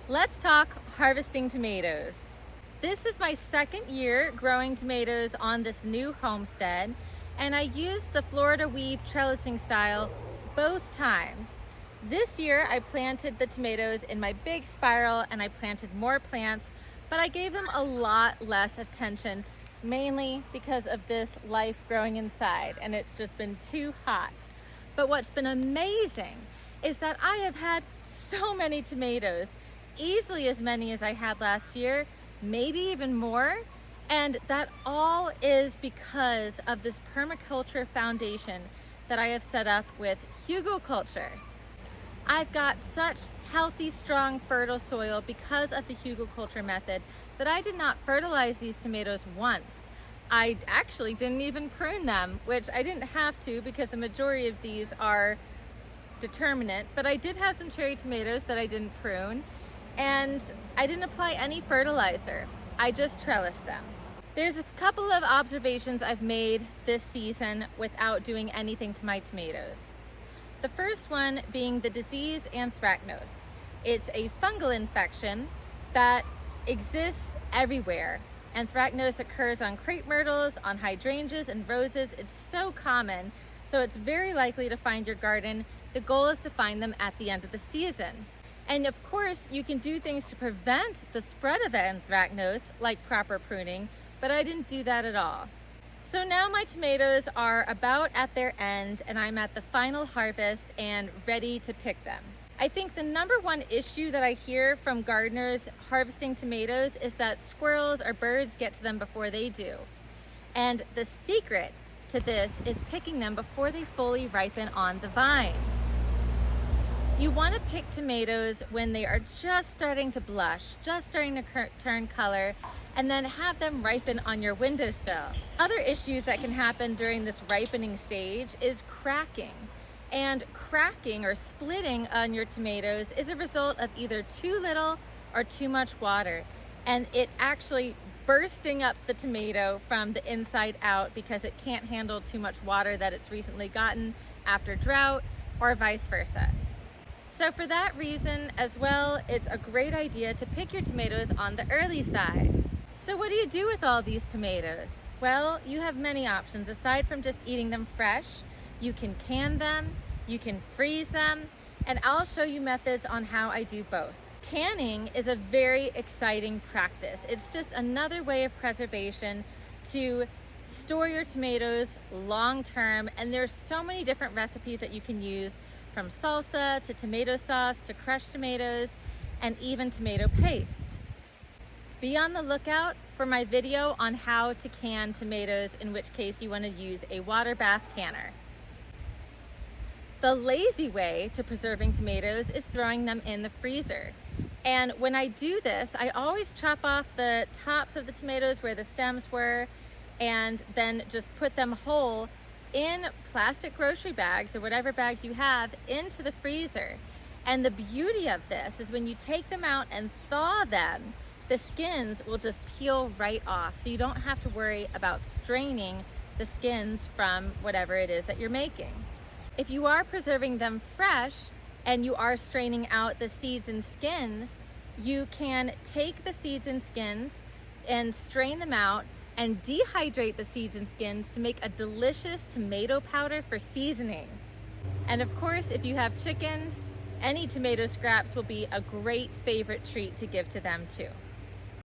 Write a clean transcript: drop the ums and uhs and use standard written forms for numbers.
Let's talk harvesting tomatoes. This is my second year growing tomatoes on this new homestead, and I used the Florida weave trellising style both times. This year I planted the tomatoes in my big spiral and I planted more plants, but I gave them a lot less attention, mainly because of this life growing inside, and it's just been too hot. But what's been amazing is that I have had so many tomatoes, easily as many as I had last year, maybe even more. And that all is because of this permaculture foundation that I have set up with hugelkultur. I've got such healthy, strong, fertile soil because of the hugelkultur method that I did not fertilize these tomatoes once. I actually didn't even prune them, which I didn't have to because the majority of these are determinate, but I did have some cherry tomatoes that I didn't prune, and I didn't apply any fertilizer. I just trellised them. There's a couple of observations I've made this season without doing anything to my tomatoes. The first one being the disease anthracnose. It's a fungal infection that exists everywhere. Anthracnose occurs on crepe myrtles, on hydrangeas and roses. It's so common, so it's very likely to find your garden. The goal is to find them at the end of the season. And of course, you can do things to prevent the spread of anthracnose, like proper pruning, but I didn't do that at all. So now my tomatoes are about at their end, and I'm at the final harvest and ready to pick them. I think the number one issue that I hear from gardeners harvesting tomatoes is that squirrels or birds get to them before they do. And the secret to this is picking them before they fully ripen on the vine. You want to pick tomatoes when they are just starting to blush, just starting to turn color, and then have them ripen on your windowsill. Other issues that can happen during this ripening stage is cracking. And cracking or splitting on your tomatoes is a result of either too little or too much water, and it actually bursting up the tomato from the inside out because it can't handle too much water that it's recently gotten after drought, or vice versa. So for that reason as well, it's a great idea to pick your tomatoes on the early side. So what do you do with all these tomatoes? Well, you have many options. Aside from just eating them fresh, you can can them, you can freeze them, and I'll show you methods on how I do both. Canning is a very exciting practice. It's just another way of preservation to store your tomatoes long term, and there's so many different recipes that you can use, from salsa to tomato sauce to crushed tomatoes and even tomato paste. Be on the lookout for my video on how to can tomatoes, in which case you want to use a water bath canner. The lazy way to preserving tomatoes is throwing them in the freezer. And when I do this, I always chop off the tops of the tomatoes where the stems were, and then just put them whole in plastic grocery bags or whatever bags you have into the freezer. And the beauty of this is when you take them out and thaw them, the skins will just peel right off. So you don't have to worry about straining the skins from whatever it is that you're making. If you are preserving them fresh and you are straining out the seeds and skins, you can take the seeds and skins and strain them out and dehydrate the seeds and skins to make a delicious tomato powder for seasoning. And of course, if you have chickens, any tomato scraps will be a great favorite treat to give to them too.